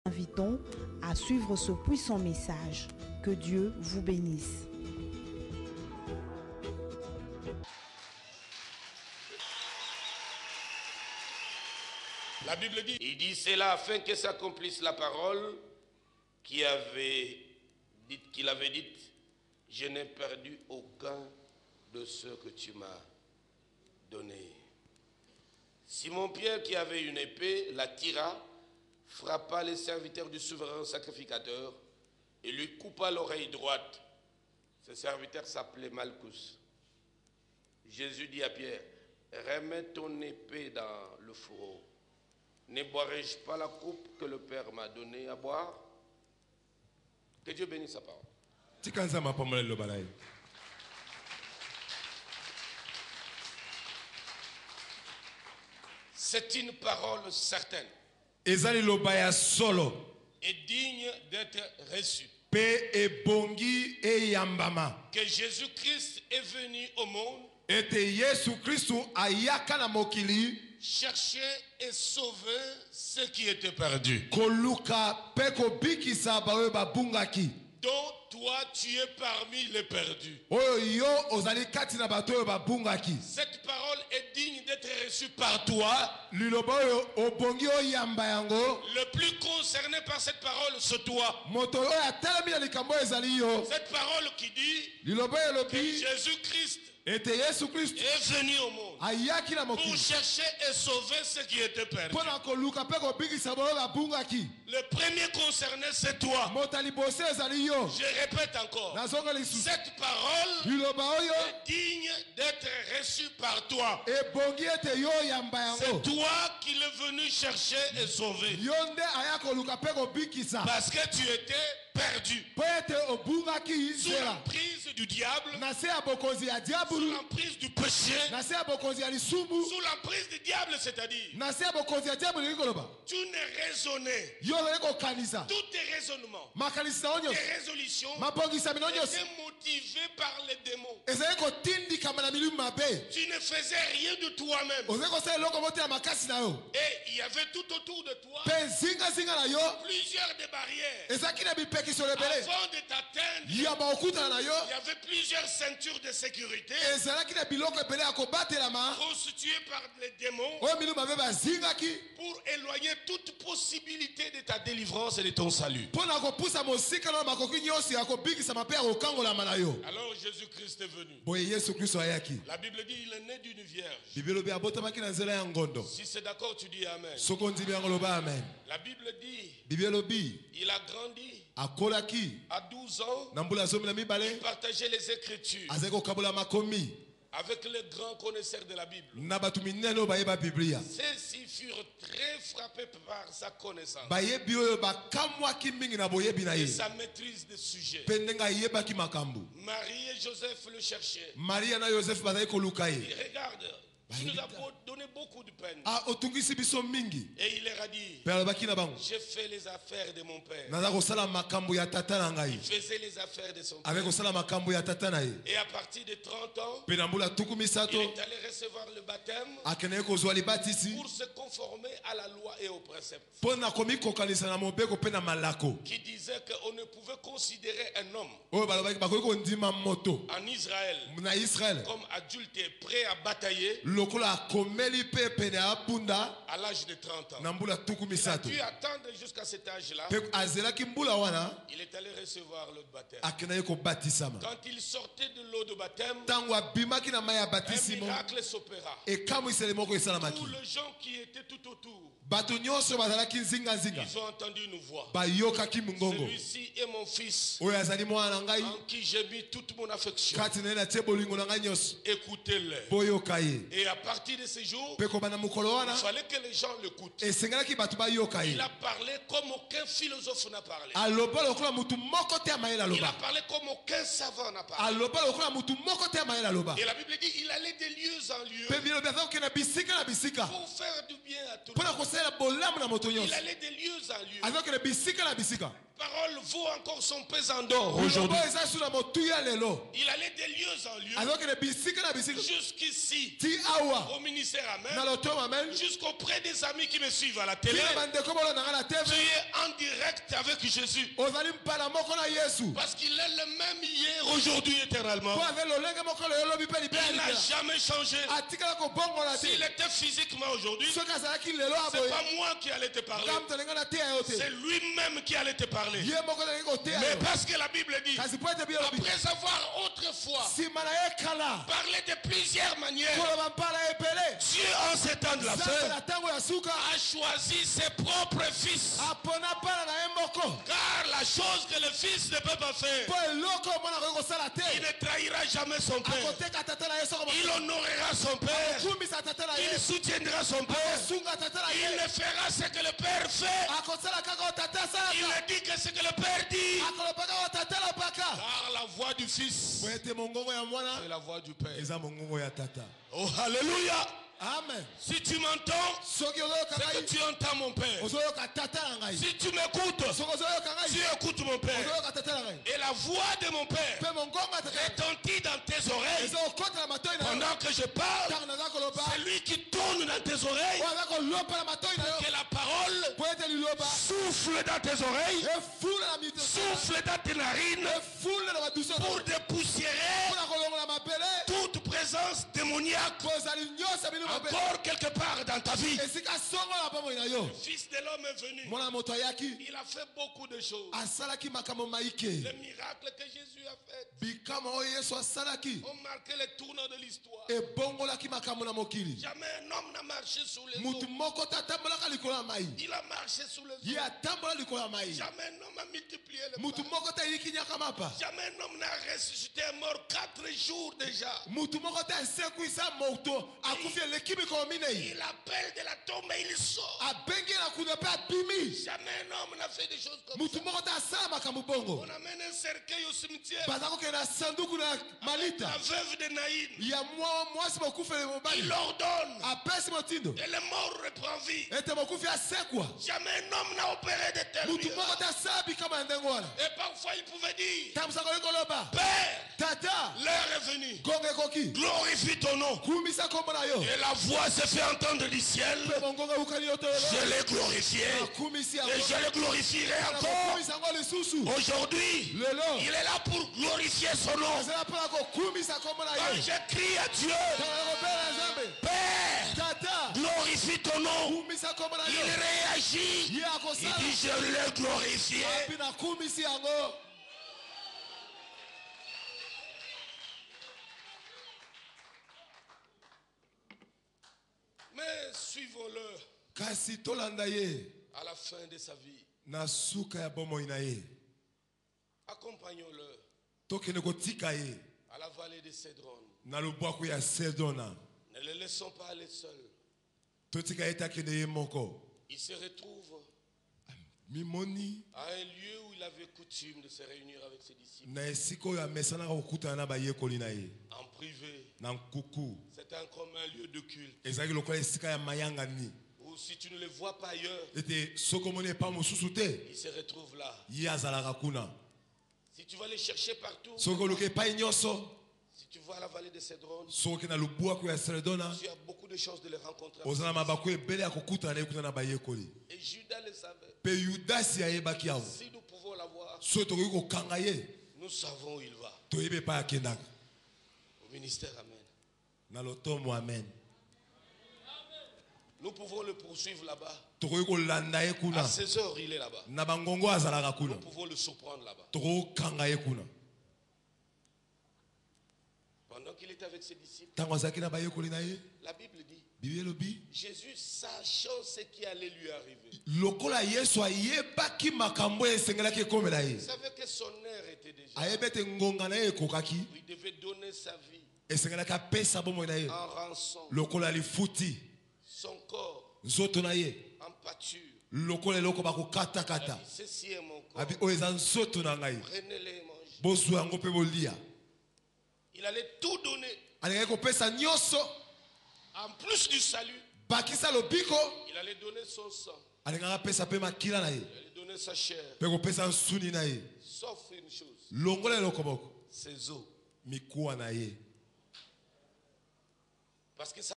Invitons à suivre ce puissant message. Que Dieu vous bénisse. La Bible dit, il dit c'est là afin que s'accomplisse la parole qu'il avait dite, je n'ai perdu aucun de ceux que tu m'as donné. Simon-Pierre, qui avait une épée, la tira, frappa les serviteurs du souverain sacrificateur et lui coupa l'oreille droite. Ce serviteur s'appelait Malchus. Jésus dit à Pierre, remets ton épée dans le fourreau. Ne boirai-je pas la coupe que le Père m'a donnée à boire? Que Dieu bénisse sa parole. C'est une parole certaine et digne d'être reçue. Que Jésus-Christ est venu au monde chercher et sauver ceux qui étaient perdus. Dont toi tu es parmi les perdus. Cette parole est digne d'être reçue par toi. Le plus concerné par cette parole, c'est toi. Cette parole qui dit que Jésus-Christ est venu au monde pour chercher et sauver ceux qui étaient perdus. Le premier concerné, c'est toi. Je répète encore. Cette parole est digne d'être reçue par toi. C'est toi qui l'es venu chercher et sauver. Parce que tu étais perdu. Sous l'emprise du diable. Sous l'emprise du péché. Sous l'emprise du diable, c'est-à-dire. Tu n'es raisonné. Tous tes raisonnements, tes résolutions étaient motivés par les démons. Tu ne faisais rien de toi-même. Et il y avait tout autour de toi plusieurs des barrières. Avant de t'atteindre, il y avait plusieurs ceintures de sécurité constituées par les démons pour éloigner toute possibilité de ta délivrance et de ton salut. Alors Jésus-Christ est venu. La Bible dit il est né d'une vierge. Si c'est d'accord, tu dis Amen. La Bible dit il a grandi. À 12 ans, il partageait les Écritures avec les grands connaisseurs de la Bible. Ceux-ci furent très frappés par sa connaissance et sa maîtrise des sujets. Marie et Joseph le cherchaient. Et regarde, tu nous as donné beaucoup de peine. Et il leur a dit, j'ai fait les affaires de mon père. Il faisait les affaires de son père. Et à partir de 30 ans, il est allé recevoir le baptême pour se conformer à la loi et aux préceptes qui disait qu'on ne pouvait considérer un homme en Israël comme adulte et prêt à batailler à l'âge de 30 ans. Il a dû attendre jusqu'à cet âge-là. Il est allé recevoir l'eau de baptême. Quand il sortait de l'eau de baptême, un miracle s'opéra. Tous les gens qui étaient tout autour, ils ont entendu une voix. Celui-ci est mon fils en qui j'ai mis toute mon affection. Écoutez-le. Et à partir de ce jour, il fallait que les gens l'écoutent. Il a parlé comme aucun philosophe n'a parlé. Il a parlé comme aucun savant n'a parlé. Et la Bible dit il allait de lieu en lieu pour faire du bien à tout le monde. Il allait de lieu en lieu. Parole vaut encore son pesant d'or aujourd'hui. Il allait de lieu en lieu jusqu'ici au ministère Amen, jusqu'auprès des amis qui me suivent à la télé. Tu es en direct avec Jésus. Parce qu'il est le même hier, aujourd'hui, éternellement. Il n'a jamais changé. S'il était physiquement aujourd'hui, c'est pas moi qui allais te parler. C'est lui-même qui allait te parler. Mais parce que la Bible dit, après avoir autrefois parlé de plusieurs manières, Dieu en ce temps de la fin a choisi ses propres fils. Car la chose que le fils ne peut pas faire, il ne trahira jamais son père. Il honorera son père. Il soutiendra son père. Il ne fera ce que le père fait. Il dit que ce que le père dit. Car la voix du fils, c'est la voix du père. Oh, alléluia. Amen. Si tu m'entends, c'est que tu entends mon père. Si tu m'écoutes, tu écoutes mon père. Et la voix de mon père retentit dans tes oreilles. Pendant que je parle, c'est lui qui tourne dans tes oreilles pour que la parole souffle dans tes oreilles, souffle dans tes narines pour dépoussiérer toute présence démoniaque encore quelque part dans ta vie. Le Fils de l'homme est venu. Il a fait beaucoup de choses. Les miracles que Jésus a fait ont marqué les tournants de l'histoire. Jamais un homme n'a marché sous les eaux. Il a marché sous les eaux. Jamais un homme a multiplié le pain. Jamais un homme n'a ressuscité un mort 4 jours déjà. Il appelle de la tombe et il sort. Jamais un homme n'a fait des choses comme ça. On amène un cercueil au cimetière. La veuve de Naïm. Il ordonne. Et le mort reprend vie. Jamais un homme n'a opéré de tels miracles. Et parfois il pouvait dire, Père, l'heure est venue. Glorifie ton nom. Et la voix se fait entendre du ciel. Je l'ai glorifié. Et je le glorifierai encore. Aujourd'hui, il est là pour glorifier son nom. Quand je crie à Dieu, Père, glorifie ton nom. Il réagit. Il dit, je l'ai glorifié. Mais suivons-le à la fin de sa vie. Accompagnons-le à la vallée de Cédron. Ne le laissons pas aller seul. Il se retrouve à un lieu où il avait coutume de se réunir avec ses disciples. En privé. C'est comme un lieu de culte. Ou si tu ne le vois pas ailleurs, il se retrouve là. Si tu vas les chercher partout, si tu vas à la vallée de Cédron, tu as beaucoup de chances de les rencontrer. Et Judas le savait. Si nous pouvons l'avoir, nous savons où il va. Au ministère, amen. Nous pouvons le poursuivre là-bas. À 16 heures, il est là-bas. Nous pouvons le surprendre là-bas. Pendant qu'il était avec ses disciples, la Bible dit, Jésus, sachant ce qui allait lui arriver, il savait que son heure était déjà. Il devait donner sa vie en rançon, son corps en pâture. Ceci est mon corps. Prenez-le et mangez. Il allait tout donner. En plus du salut, il allait donner son sang. Il allait donner sa chair. Sauf une chose, ses os. Parce que ça